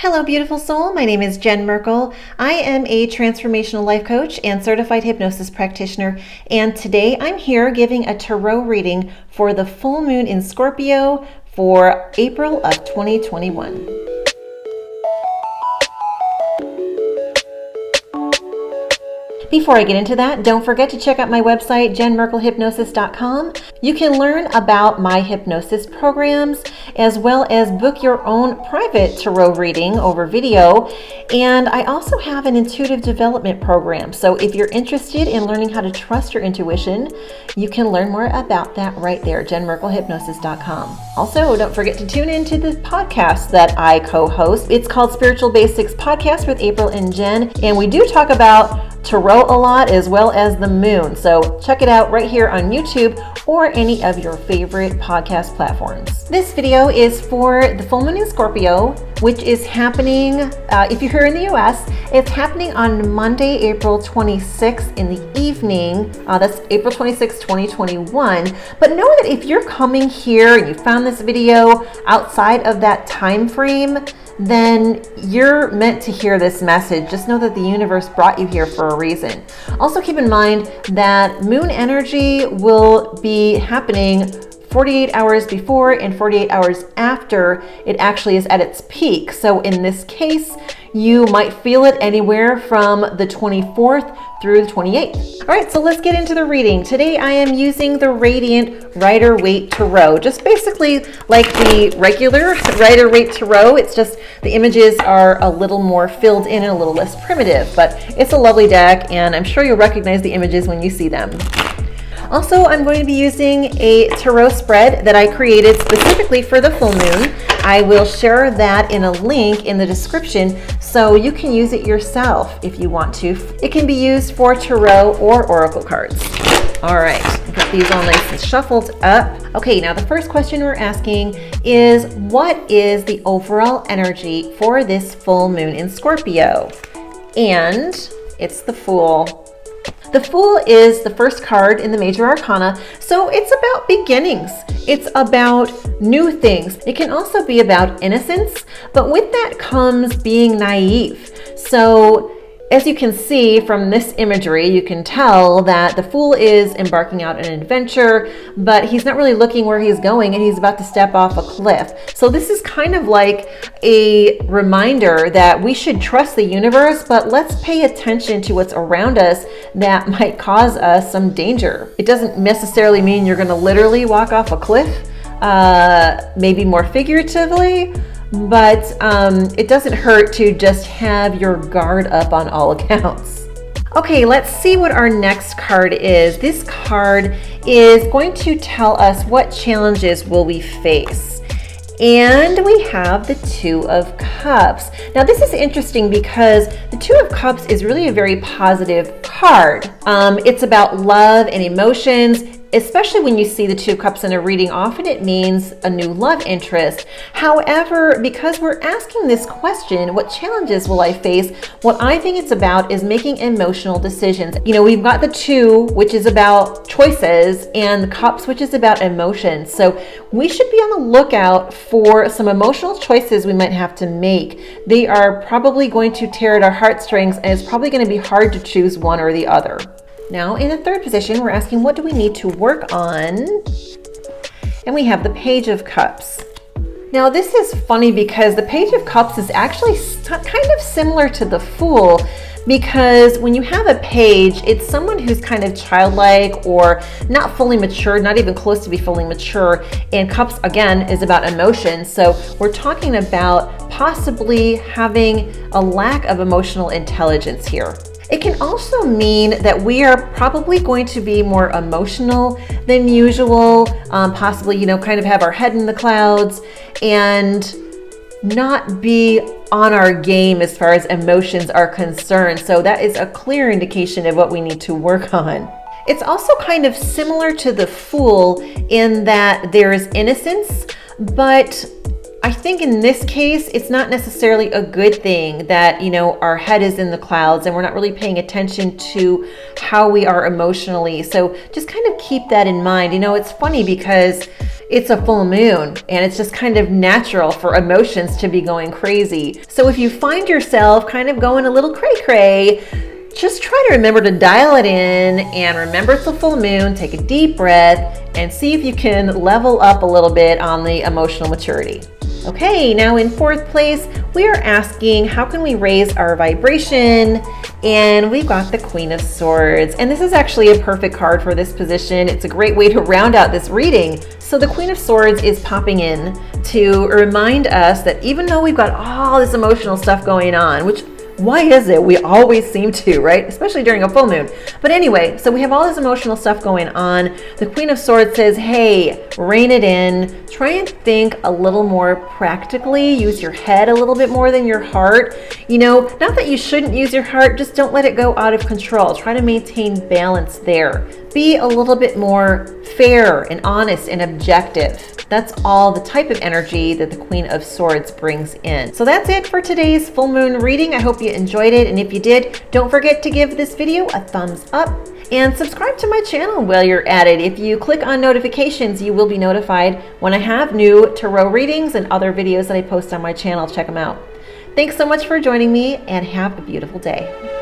Hello, beautiful soul. My name is Jen Merkel. I am a transformational life coach and certified hypnosis practitioner. And today I'm here giving a tarot reading for the full moon in Scorpio for April of 2021. Before I get into that, don't forget to check out my website, jenmerkelhypnosis.com. You can learn about my hypnosis programs, as well as book your own private tarot reading over video. And I also have an intuitive development program. So if you're interested in learning how to trust your intuition, you can learn more about that right there, jenmerkelhypnosis.com. Also, don't forget to tune into the podcast that I co-host. It's called Spiritual Basics Podcast with April and Jen. And we do talk about tarot a lot, as well as the moon. So check it out right here on YouTube or any of your favorite podcast platforms. This video is for the full moon in Scorpio, which is happening, if you're here in the US, it's happening on Monday, April 26th in the evening. That's April 26th, 2021. But know that if you're coming here and you found this video outside of that time frame, then you're meant to hear this message. Just know that the universe brought you here for a reason. Also keep in mind that moon energy will be happening 48 hours before and 48 hours after it actually is at its peak. So in this case, you might feel it anywhere from the 24th through the 28th. All right, so let's get into the reading. Today I am using the Radiant Rider-Waite Tarot, just basically like the regular Rider-Waite Tarot. It's just the images are a little more filled in and a little less primitive, but it's a lovely deck and I'm sure you'll recognize the images when you see them. Also, I'm going to be using a tarot spread that I created specifically for the full moon. I will share that in a link in the description so you can use it yourself if you want to. It can be used for tarot or oracle cards. All right, got these all nice and shuffled up. Okay, now the first question we're asking is, what is the overall energy for this full moon in Scorpio? And it's the Fool. The Fool is the first card in the major arcana, so it's about beginnings. It's about new things. It can also be about innocence, but with that comes being naive. So as you can see from this imagery, you can tell that the Fool is embarking out on an adventure, but he's not really looking where he's going and he's about to step off a cliff. So this is kind of like a reminder that we should trust the universe, but let's pay attention to what's around us that might cause us some danger. It doesn't necessarily mean you're going to literally walk off a cliff, maybe more figuratively, but it doesn't hurt to just have your guard up on all accounts. Okay, let's see what our next card is. This card is going to tell us what challenges will we face. And we have the Two of Cups. Now this is interesting because the Two of Cups is really a very positive card. It's about love and emotions. Especially when you see the Two of Cups in a reading, often it means a new love interest. However, because we're asking this question, what challenges will I face? What I think it's about is making emotional decisions. You know, we've got the Two, which is about choices, and the Cups, which is about emotions. So we should be on the lookout for some emotional choices we might have to make. They are probably going to tear at our heartstrings, and it's probably going to be hard to choose one or the other. Now, in the third position, we're asking, what do we need to work on? And we have the Page of Cups. Now, this is funny because the Page of Cups is actually kind of similar to the Fool, because when you have a page, it's someone who's kind of childlike or not fully mature, not even close to be fully mature. And Cups, again, is about emotion. So we're talking about possibly having a lack of emotional intelligence here. It can also mean that we are probably going to be more emotional than usual, possibly, kind of have our head in the clouds and not be on our game as far as emotions are concerned. So that is a clear indication of what we need to work on. It's also kind of similar to the Fool in that there is innocence, but I think in this case, it's not necessarily a good thing that, our head is in the clouds and we're not really paying attention to how we are emotionally. So just kind of keep that in mind. It's funny because it's a full moon and it's just kind of natural for emotions to be going crazy. So if you find yourself kind of going a little cray-cray, just try to remember to dial it in and remember it's a full moon. Take a deep breath and see if you can level up a little bit on the emotional maturity. Okay, now in fourth place, we are asking how can we raise our vibration? And we've got the Queen of Swords. And this is actually a perfect card for this position. It's a great way to round out this reading. So the Queen of Swords is popping in to remind us that even though we've got all this emotional stuff going on, which why is it? We always seem to, right? Especially during a full moon. But anyway, so we have all this emotional stuff going on. The Queen of Swords says, hey, rein it in. Try and think a little more practically. Use your head a little bit more than your heart. You know, not that you shouldn't use your heart, just don't let it go out of control. Try to maintain balance there. Be a little bit more fair and honest and objective. That's all the type of energy that the Queen of Swords brings in. So that's it for today's full moon reading. I hope you enjoyed it. And if you did, don't forget to give this video a thumbs up and subscribe to my channel while you're at it. If you click on notifications, you will be notified when I have new tarot readings and other videos that I post on my channel. Check them out. Thanks so much for joining me and have a beautiful day.